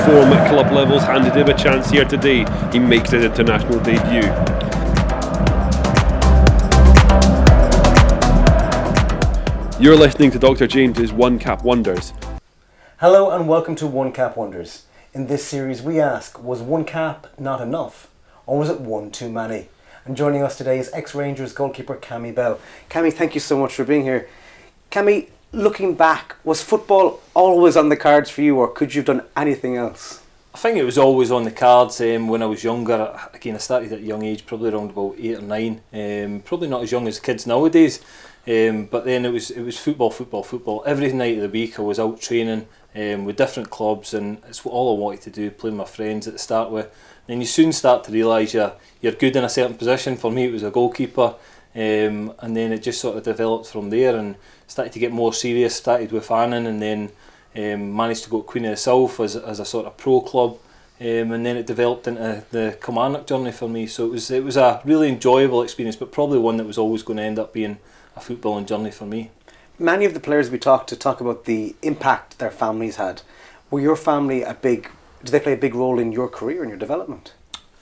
form at club levels handed him a chance here today. He makes his international debut. You're listening to Dr. James's One Cap Wonders. Hello and welcome to One Cap Wonders. In this series we ask, was one cap not enough? Or was it one too many? And joining us today is ex-Rangers goalkeeper Cammy Bell. Cammy, thank you so much for being here. Cammy, looking back, was football always on the cards for you, or could you have done anything else? I think it was always on the cards when I was younger. Again, I started at a young age, probably around about 8 or 9. Probably not as young as kids nowadays. But then it was football. Every night of the week I was out training with different clubs, and it's all I wanted to do, playing with my friends at the start with. Then you soon start to realise you're good in a certain position. For me it was a goalkeeper, and then it just sort of developed from there and started to get more serious. Started with Annan and then managed to go to Queen of the South as a sort of pro club, and then it developed into the Kilmarnock journey for me. So it was a really enjoyable experience, but probably one that was always going to end up being a footballing journey for me. Many of the players we talk about the impact their families had. Were your family did they play a big role in your career and your development?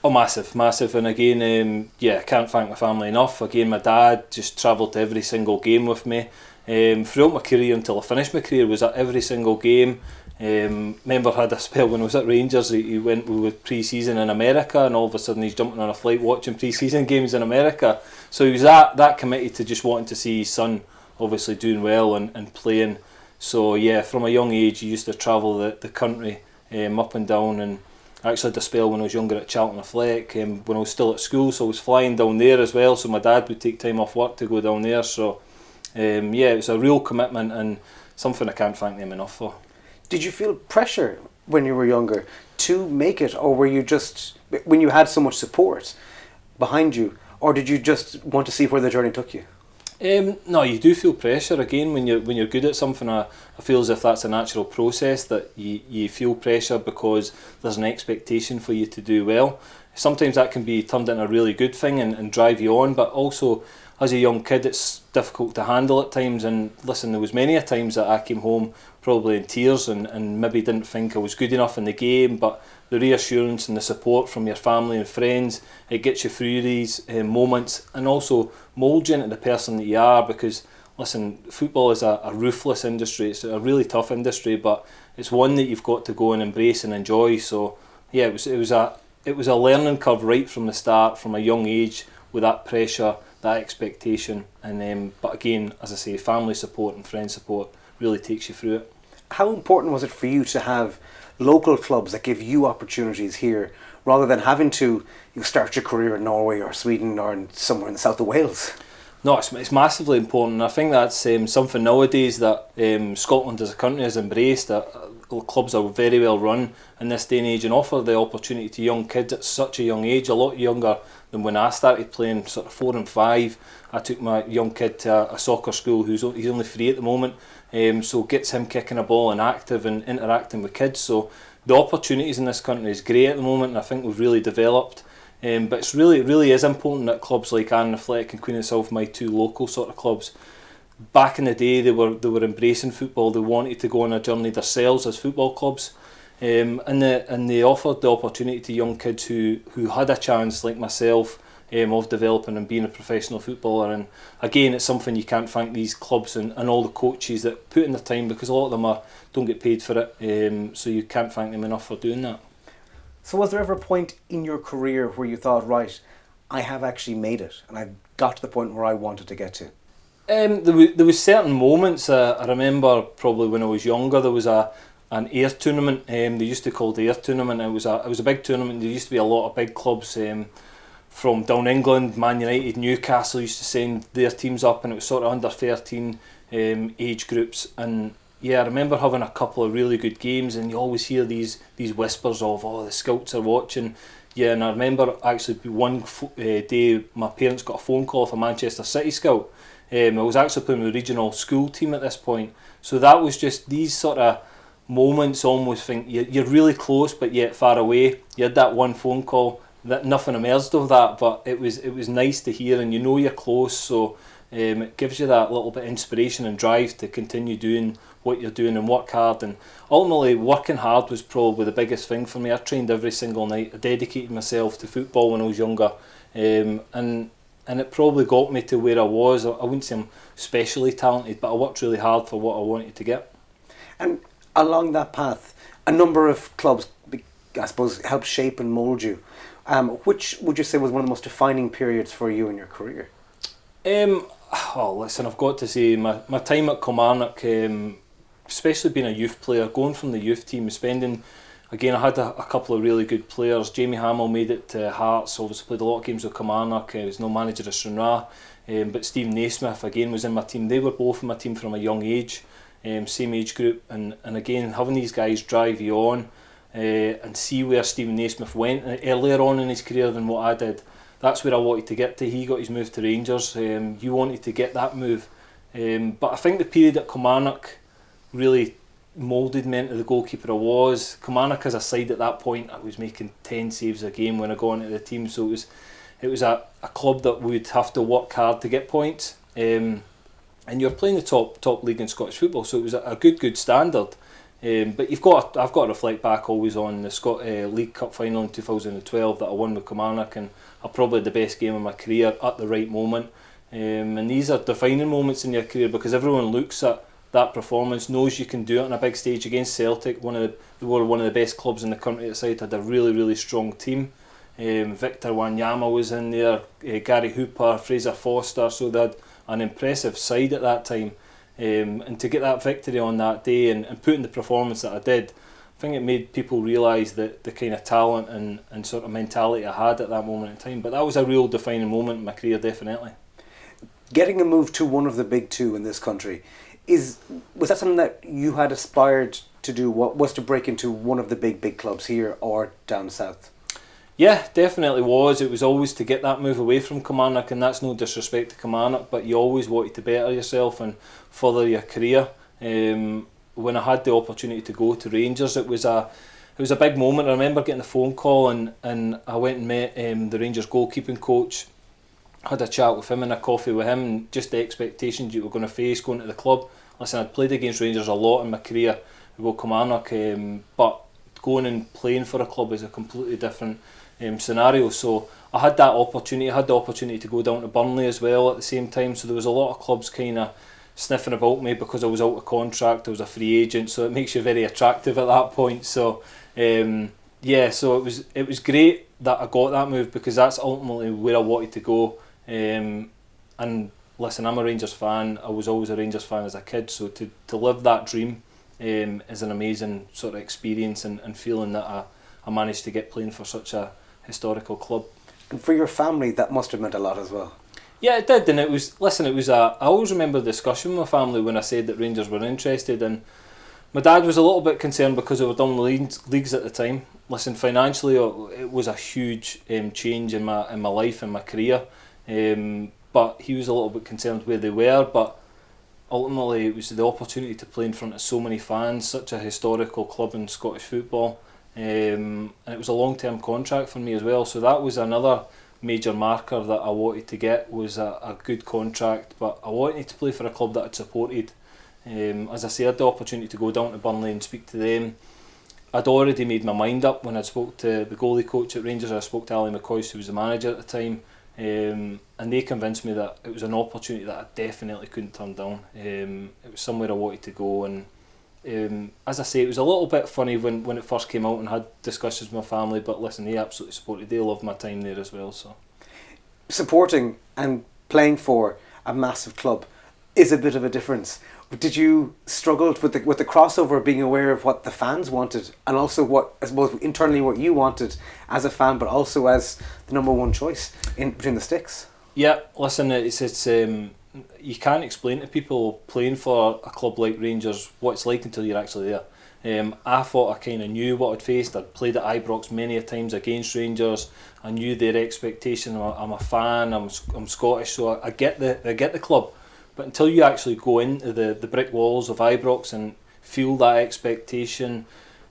Oh, massive. And again, I can't thank my family enough. Again, my dad just travelled to every single game with me. Throughout my career until I finished my career, was at every single game. Remember, I had a spell when I was at Rangers. We went pre-season in America, and all of a sudden he's jumping on a flight watching pre-season games in America. So he was that committed to just wanting to see his son obviously doing well and playing. So yeah, from a young age he used to travel the country up and down, and I actually had a spell when I was younger at Charlton Fleck when I was still at school, so I was flying down there as well, so my dad would take time off work to go down there. So it was a real commitment and something I can't thank them enough for. Did you feel pressure when you were younger to make it, or were you just, when you had so much support behind you, or did you just want to see where the journey took you? No, you do feel pressure. Again, when you're good at something, I feel as if that's a natural process, that you feel pressure because there's an expectation for you to do well. Sometimes that can be turned into a really good thing and drive you on, but also as a young kid it's difficult to handle at times. And listen, there was many a times that I came home probably in tears and maybe didn't think I was good enough in the game, but the reassurance and the support from your family and friends, it gets you through these moments and also moulds you into the person that you are. Because listen, football is a ruthless industry. It's a really tough industry, but it's one that you've got to go and embrace and enjoy. So yeah, it was a learning curve right from the start, from a young age, with that pressure, that expectation, and but again, as I say, family support and friend support really takes you through it. How important was it for you to have local clubs that give you opportunities here, rather than having to start your career in Norway or Sweden or somewhere in the south of Wales? No, it's massively important. I think that's something nowadays that Scotland as a country has embraced, that clubs are very well run in this day and age and offer the opportunity to young kids at such a young age, a lot younger than when I started playing, sort of 4 and 5. I took my young kid to a soccer school he's only 3 at the moment, so gets him kicking a ball and active and interacting with kids. So the opportunities in this country is great at the moment, and I think we've really developed. But it really is important that clubs like Annan Fleck and Queen of the South, my 2 local sort of clubs, back in the day they were embracing football. They wanted to go on a journey themselves as football clubs, and they offered the opportunity to young kids who had a chance like myself of developing and being a professional footballer. And again, it's something you can't thank these clubs and all the coaches that put in their time, because a lot of them don't get paid for it, so you can't thank them enough for doing that. So was there ever a point in your career where you thought, right, I have actually made it and I've got to the point where I wanted to get to? There was certain moments. I remember probably when I was younger, there was an Ayr tournament. They used to call it the Ayr tournament. It was a big tournament. There used to be a lot of big clubs from down England. Man United, Newcastle used to send their teams up, and it was sort of under 13 age groups. And yeah, I remember having a couple of really good games, and you always hear these whispers of, oh, the scouts are watching. Yeah, and I remember actually one day my parents got a phone call from a Manchester City scout. I was actually playing with the regional school team at this point. So that was just these sort of moments, almost think you're really close but yet far away. You had that one phone call, that nothing emerged of that, but it was nice to hear, and you know you're close, so it gives you that little bit of inspiration and drive to continue doing what you're doing and work hard. And ultimately, working hard was probably the biggest thing for me. I trained every single night. I dedicated myself to football when I was younger, and it probably got me to where I was. I wouldn't say I'm specially talented, but I worked really hard for what I wanted to get. And along that path, a number of clubs, I suppose, helped shape and mould you. Which would you say was one of the most defining periods for you in your career? Oh, listen, I've got to say my time at Kilmarnock, especially being a youth player, going from the youth team, spending, again, I had a couple of really good players. Jamie Hamill made it to Hearts, obviously played a lot of games with Kilmarnock. He was no manager of Stranraer, but Steve Naismith again was in my team. They were both in my team from a young age, same age group, and again, having these guys drive you on and see where Stephen Naismith went earlier on in his career than what I did. That's where I wanted to get to. He got his move to Rangers. You wanted to get that move. But I think the period at Kilmarnock really moulded me into the goalkeeper I was. Kilmarnock as a side at that point, I was making 10 saves a game when I got into the team. So it was a club that would have to work hard to get points. And you're playing the top league in Scottish football, so it was a good standard. But I've got to reflect back always on the League Cup final in 2012 that I won with Kilmarnock, and probably the best game of my career at the right moment. And these are defining moments in your career because everyone looks at that performance, knows you can do it on a big stage against Celtic. They were one of the best clubs in the country at the side, had a really strong team. Victor Wanyama was in there, Gary Hooper, Fraser Foster, so they had an impressive side at that time. And to get that victory on that day and put in the performance that I did, I think it made people realise that the kind of talent and sort of mentality I had at that moment in time. But that was a real defining moment in my career, definitely. Getting a move to one of the big two in this country, was that something that you had aspired to do? What was to break into one of the big clubs here or down south? Yeah, definitely was. It was always to get that move away from Kilmarnock, and that's no disrespect to Kilmarnock, but you always wanted to better yourself and further your career. When I had the opportunity to go to Rangers, it was a big moment. I remember getting a phone call and I went and met the Rangers goalkeeping coach, had a chat with him and a coffee with him, and just the expectations you were going to face going to the club. Listen, I'd played against Rangers a lot in my career with Kilmarnock, but going and playing for a club is a completely different scenario. So I had that opportunity. I had the opportunity to go down to Burnley as well at the same time. So there was a lot of clubs kind of sniffing about me because I was out of contract. I was a free agent, so it makes you very attractive at that point. So so it was great that I got that move because that's ultimately where I wanted to go. And listen, I'm a Rangers fan. I was always a Rangers fan as a kid. So to live that dream is an amazing sort of experience and feeling that I managed to get playing for such a historical club. And for your family, that must have meant a lot as well. Yeah, it did, and I always remember the discussion with my family when I said that Rangers were interested, and my dad was a little bit concerned because they were down the leagues at the time. Listen, financially, it was a huge change in my life and my career, but he was a little bit concerned where they were, but ultimately it was the opportunity to play in front of so many fans, such a historical club in Scottish football. And it was a long-term contract for me as well, so that was another major marker that I wanted to get, was a good contract, but I wanted to play for a club that I'd supported. As I say, I had the opportunity to go down to Burnley and speak to them. I'd already made my mind up when I spoke to the goalie coach at Rangers. I spoke to Ali McCoy, who was the manager at the time, and they convinced me that it was an opportunity that I definitely couldn't turn down. It was somewhere I wanted to go, and as I say, it was a little bit funny when it first came out and had discussions with my family, but listen, they absolutely supported. They loved my time there as well. So supporting and playing for a massive club is a bit of a difference. Did you struggle with the crossover, being aware of what the fans wanted and also what, I suppose, internally what you wanted as a fan, but also as the number one choice between the sticks? Yeah, listen, it's you can't explain to people playing for a club like Rangers what it's like until you're actually there. I thought I kind of knew what I'd faced. I'd played at Ibrox many a times against Rangers. I knew their expectation. I'm a fan. I'm Scottish, so I get the club. But until you actually go into the brick walls of Ibrox and feel that expectation,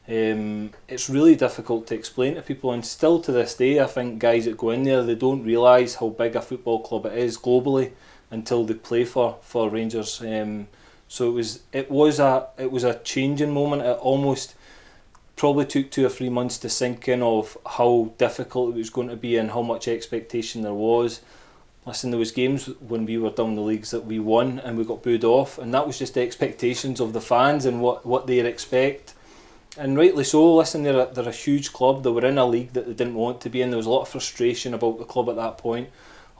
it's really difficult to explain to people. And still to this day, I think guys that go in there, they don't realise how big a football club it is globally until they play for Rangers. So it was a changing moment. It almost probably took 2 or 3 months to sink in of how difficult it was going to be and how much expectation there was. Listen, there was games when we were down the leagues that we won and we got booed off, and that was just the expectations of the fans and what they expect. And rightly so. Listen, they're a huge club. They were in a league that they didn't want to be in. There was a lot of frustration about the club at that point,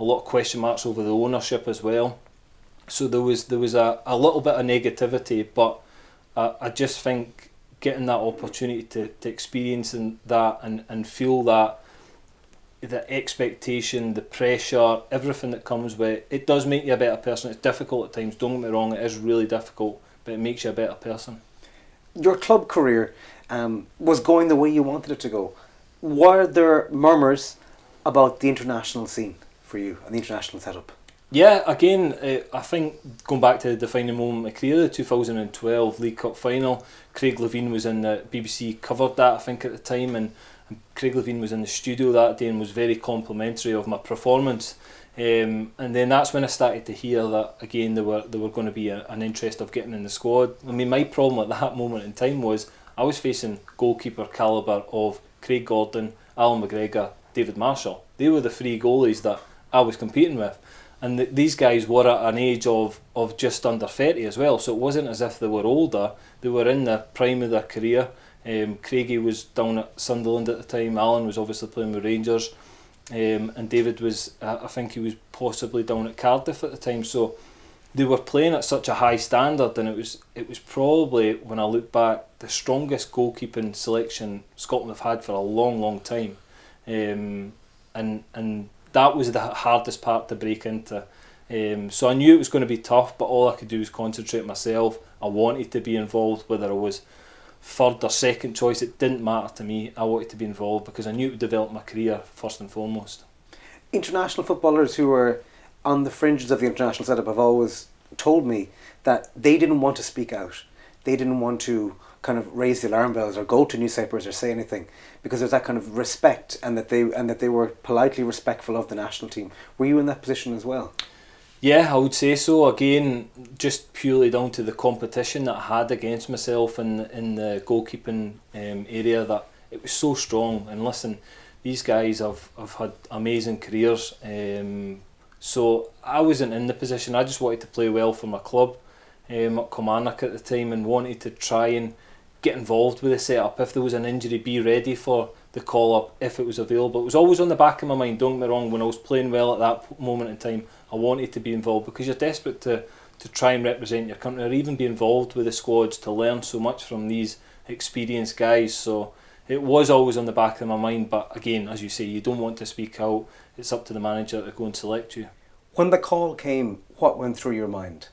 a lot of question marks over the ownership as well. So there was a little bit of negativity, but I just think getting that opportunity to experience that and feel that the expectation, the pressure, everything that comes with it, it does make you a better person. It's difficult at times, don't get me wrong, it is really difficult, but it makes you a better person. Your club career was going the way you wanted it to go. Were there murmurs about the international scene for you and the international setup? Yeah, again, I think going back to the defining moment of my career, the 2012 League Cup final, Craig Levein was in the BBC, covered that I think at the time, and Craig Levein was in the studio that day and was very complimentary of my performance. And then that's when I started to hear that again there were going to be an interest of getting in the squad. I mean, my problem at that moment in time was I was facing goalkeeper calibre of Craig Gordon, Alan McGregor, David Marshall. They were the three goalies that I was competing with. And these guys were at an age of just under 30 as well, so it wasn't as if they were older. They were in the prime of their career. Craigie was down at Sunderland at the time, Alan was obviously playing with Rangers, and David was, I think he was possibly down at Cardiff at the time. So they were playing at such a high standard, and it was probably, when I look back, the strongest goalkeeping selection Scotland have had for a long, long time. And that was the hardest part to break into. So I knew it was going to be tough, but all I could do was concentrate myself. I wanted to be involved, whether I was third or second choice, it didn't matter to me. I wanted to be involved because I knew it would develop my career first and foremost. International footballers who were on the fringes of the international setup have always told me that they didn't want to speak out. They didn't want to kind of raise the alarm bells or go to newspapers or say anything because there's that kind of respect and that they were politely respectful of the national team. Were you in that position as well? Yeah, I would say so. Again, just purely down to the competition that I had against myself in the goalkeeping area, that it was so strong. And listen, these guys have had amazing careers. So I wasn't in the position. I just wanted to play well for my club at Kilmarnock at the time, and wanted to try and get involved with the setup. If there was an injury, be ready for the call up if it was available. It was always on the back of my mind, don't get me wrong. When I was playing well at that moment in time, I wanted to be involved because you're desperate to try and represent your country or even be involved with the squads to learn so much from these experienced guys. So it was always on the back of my mind, but again, as you say, you don't want to speak out. It's up to the manager to go and select you. When the call came, what went through your mind?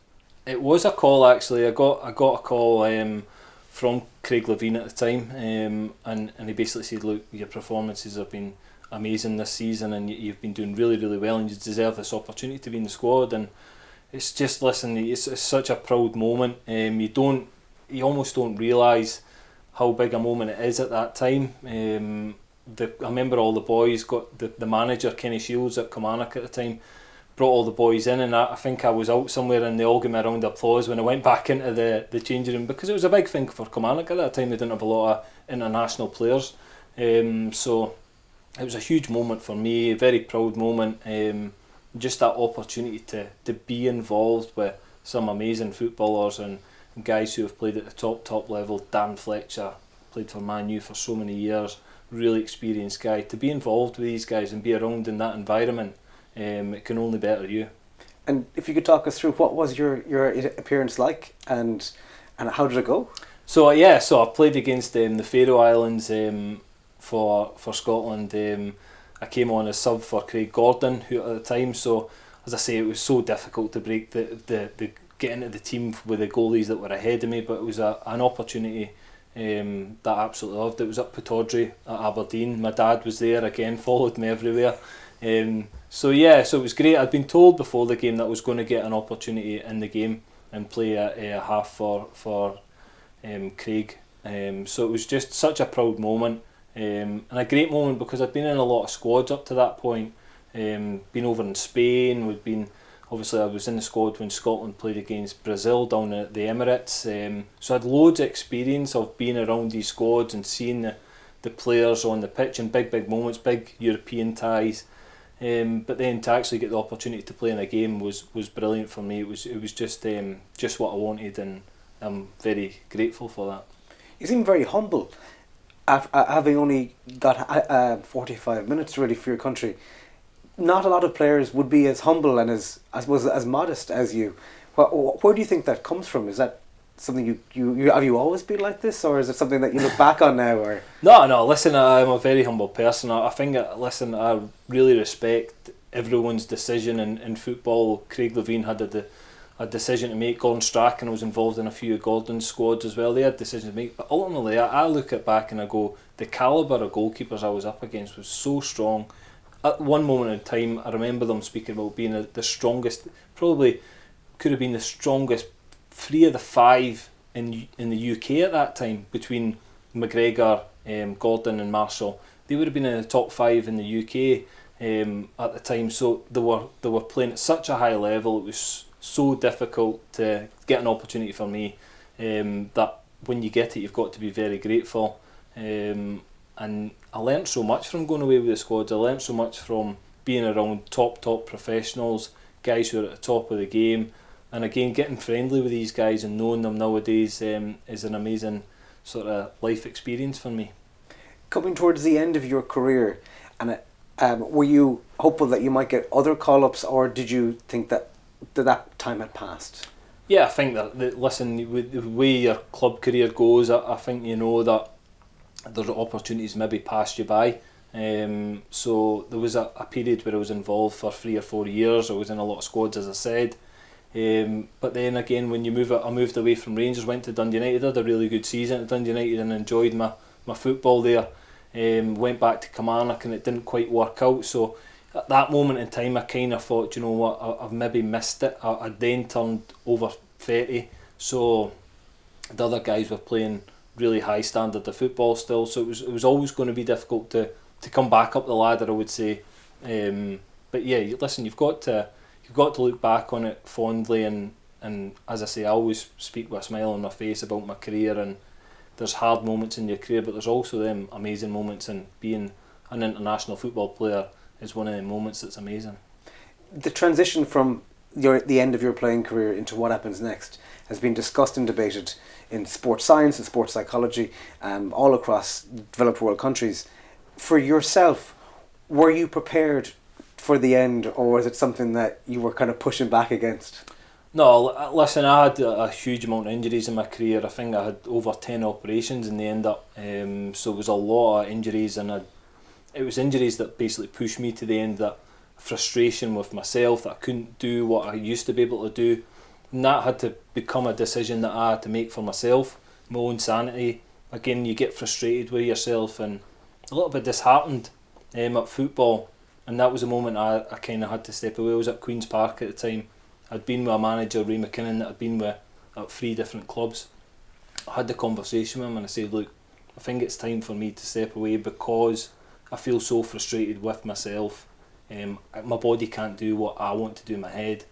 It was a call actually. I got a call from Craig Levein at the time, and he basically said, look, your performances have been amazing this season and you've been doing really, really well and you deserve this opportunity to be in the squad. And it's just, listen, it's such a proud moment. You almost don't realise how big a moment it is at that time. I remember all the boys got the manager, Kenny Shields at Kilmarnock at the time, brought all the boys in, and I think I was out somewhere and they all gave me a round of applause when I went back into the changing room, because it was a big thing for Kilmarnock at that time. They didn't have a lot of international players, so it was a huge moment for me, a very proud moment. Just that opportunity to be involved with some amazing footballers and guys who have played at the top level. Dan Fletcher played for Man U for so many years, really experienced guy. To be involved with these guys and be around in that environment, it can only better you. And if you could talk us through, what was your appearance like, and how did it go? So I played against the Faroe Islands for Scotland. I came on as sub for Craig Gordon, who at the time, so as I say, it was so difficult to break the get into the team with the goalies that were ahead of me, but it was an opportunity that I absolutely loved. It was up Pittodrie at Aberdeen. My dad was there again, followed me everywhere. So it was great. I'd been told before the game that I was going to get an opportunity in the game and play a half for Craig. So it was just such a proud moment, and a great moment because I'd been in a lot of squads up to that point. Been over in Spain, we'd been obviously I was in the squad when Scotland played against Brazil down at the Emirates, so I had loads of experience of being around these squads and seeing the players on the pitch in big moments, big European ties. But then to actually get the opportunity to play in a game was brilliant for me. It was just what I wanted, and I'm very grateful for that. You seem very humble, having only got 45 minutes really for your country. Not a lot of players would be as humble and as modest as you. Where do you think that comes from? Is that something you have you always been like this, or is it something that you look back on now? Or No. Listen, I'm a very humble person. I think I really respect everyone's decision in football. Craig Levein had a decision to make. Gordon Strachan was involved in a few of Gordon's squads as well. They had decisions to make, but ultimately, I look at back and I go, the calibre of goalkeepers I was up against was so strong. At one moment in time, I remember them speaking about being the strongest. Probably could have been the strongest 3 of the 5 in the UK at that time, between McGregor, Gordon and Marshall. They would have been in the top 5 in the UK at the time. So they were playing at such a high level. It was so difficult to get an opportunity for me, that when you get it, you've got to be very grateful. And I learnt so much from going away with the squads. I learnt so much from being around top professionals, guys who are at the top of the game. And again, getting friendly with these guys and knowing them nowadays is an amazing sort of life experience for me. coming towards the end of your career, and were you hopeful that you might get other call-ups, or did you think that time had passed? Yeah, I think that listen, with the way your club career goes, I think you know that there's opportunities maybe pass you by. So there was a period where I was involved for 3 or 4 years. I was in a lot of squads, as I said. But then again, when I moved away from Rangers, went to Dundee United, had a really good season at Dundee United and enjoyed my football there. Went back to Kilmarnock and it didn't quite work out. So at that moment in time, I kind of thought, you know what, I've maybe missed it. I then turned over 30, so the other guys were playing really high standard of football still. So it was always going to be difficult to come back up the ladder, I would say. But yeah, listen, you've got to look back on it fondly, and as I say, I always speak with a smile on my face about my career. And there's hard moments in your career, but there's also them amazing moments, and being an international football player is one of the moments that's amazing. The transition from the end of your playing career into what happens next has been discussed and debated in sports science and sports psychology, all across developed world countries. For yourself, were you prepared for the end, or was it something that you were kind of pushing back against? No, listen, I had a huge amount of injuries in my career. I think I had over 10 operations in the end up, so it was a lot of injuries, and it was injuries that basically pushed me to the end, that frustration with myself that I couldn't do what I used to be able to do. And that had to become a decision that I had to make for myself, my own sanity. Again, you get frustrated with yourself and a little bit disheartened at football, and that was a moment I kind of had to step away. I was at Queen's Park at the time. I'd been with a manager, Ray McKinnon, that I'd been with at 3 different clubs. I had the conversation with him and I said, look, I think it's time for me to step away because I feel so frustrated with myself. My body can't do what I want to do in my head.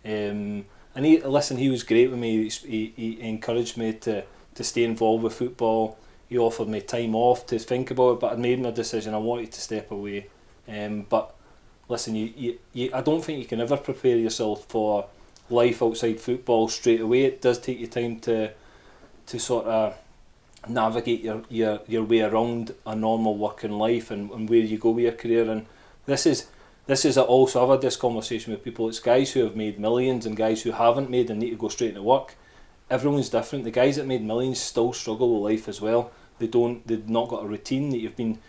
And he was great with me. He encouraged me to stay involved with football. He offered me time off to think about it, but I made my decision. I wanted to step away. But listen, I don't think you can ever prepare yourself for life outside football straight away. It does take you time to sort of navigate your way around a normal working life and where you go with your career. And this is also, I've had this conversation with people. It's guys who have made millions and guys who haven't made and need to go straight into work. Everyone's different. The guys that made millions still struggle with life as well. They've not got a routine. That you've been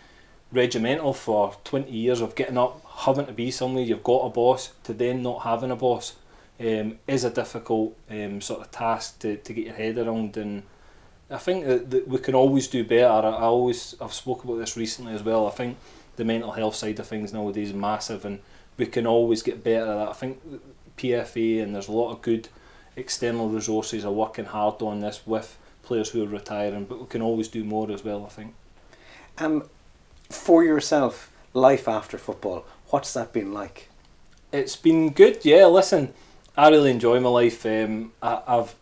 regimental for 20 years of getting up, having to be somewhere, you've got a boss, to then not having a boss is a difficult sort of task to get your head around. And I think that we can always do better. I've spoken about this recently as well. I think the mental health side of things nowadays is massive, and we can always get better at that. I think PFA and there's a lot of good external resources are working hard on this with players who are retiring, but we can always do more as well, I think. For yourself, life after football, what's that been like? It's been good, yeah. Listen, I really enjoy my life. I've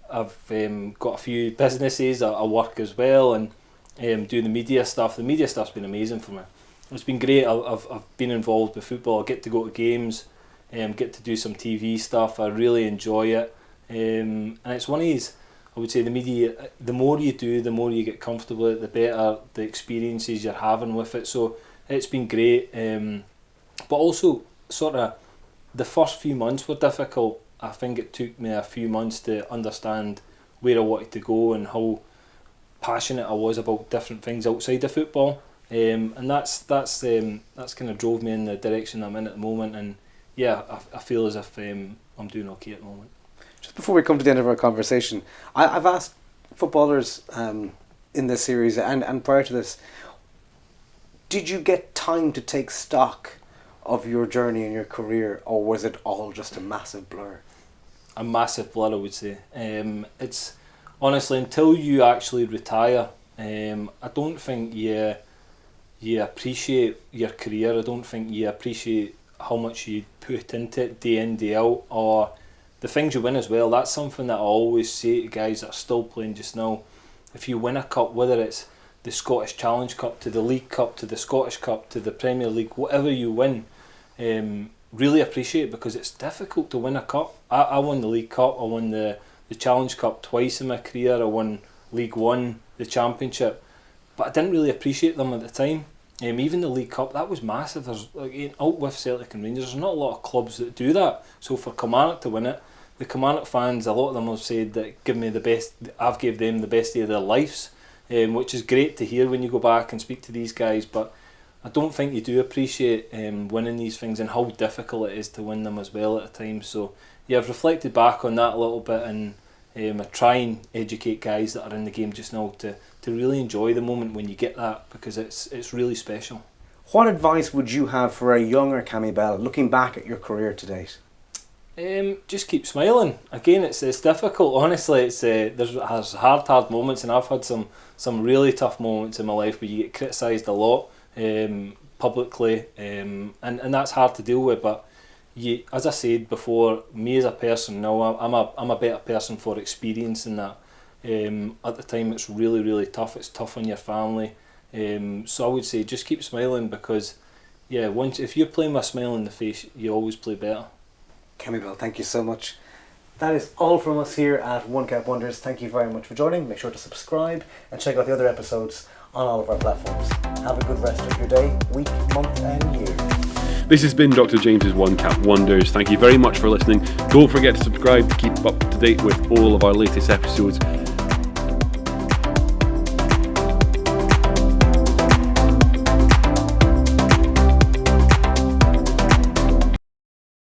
got a few businesses. I work as well, and do the media stuff. The media stuff's been amazing for me. It's been great. I've been involved with football. I get to go to games, get to do some TV stuff. I really enjoy it, and it's one of these. I would say the media. The more you do, the more you get comfortable with it, the better the experiences you're having with it. So it's been great, but also sort of the first few months were difficult. I think it took me a few months to understand where I wanted to go and how passionate I was about different things outside of football, and that's kind of drove me in the direction I'm in at the moment. And yeah, I feel as if I'm doing okay at the moment. Just before we come to the end of our conversation, I've asked footballers in this series and prior to this, did you get time to take stock of your journey and your career, or was it all just a massive blur? A massive blur, I would say. It's honestly, until you actually retire, I don't think you appreciate your career. I don't think you appreciate how much you put into it day in, day out, or the things you win as well. That's something that I always say to guys that are still playing just now. If you win a cup, whether it's the Scottish Challenge Cup, to the League Cup, to the Scottish Cup, to the Premier League, whatever you win, really appreciate it, because it's difficult to win a cup. I won the League Cup, I won the Challenge Cup twice in my career, I won League One, the Championship, but I didn't really appreciate them at the time. Even the League Cup, that was massive. There's out with Celtic and Rangers, there's not a lot of clubs that do that. So for Kilmarnock to win it, the Kilmarnock fans, a lot of them have said that I've gave them the best day of their lives, which is great to hear when you go back and speak to these guys. But I don't think you do appreciate winning these things and how difficult it is to win them as well at a time. So yeah, I've reflected back on that a little bit, and I try and educate guys that are in the game just now to really enjoy the moment when you get that, because it's really special. What advice would you have for a younger Cammy Bell looking back at your career to date? Just keep smiling. Again, it's difficult. Honestly, there's hard moments, and I've had some really tough moments in my life where you get criticised a lot publicly, and that's hard to deal with. But as I said before, me as a person now, I'm a better person for experiencing that. At the time, it's really, really tough. It's tough on your family. So I would say just keep smiling, because yeah, if you're playing with a smile on the face, you always play better. Cammy Bell, thank you so much. That is all from us here at One Cap Wonders. Thank you very much for joining. Make sure to subscribe and check out the other episodes on all of our platforms. Have a good rest of your day, week, month and year. This has been Dr. James's One Cap Wonders. Thank you very much for listening. Don't forget to subscribe to keep up to date with all of our latest episodes.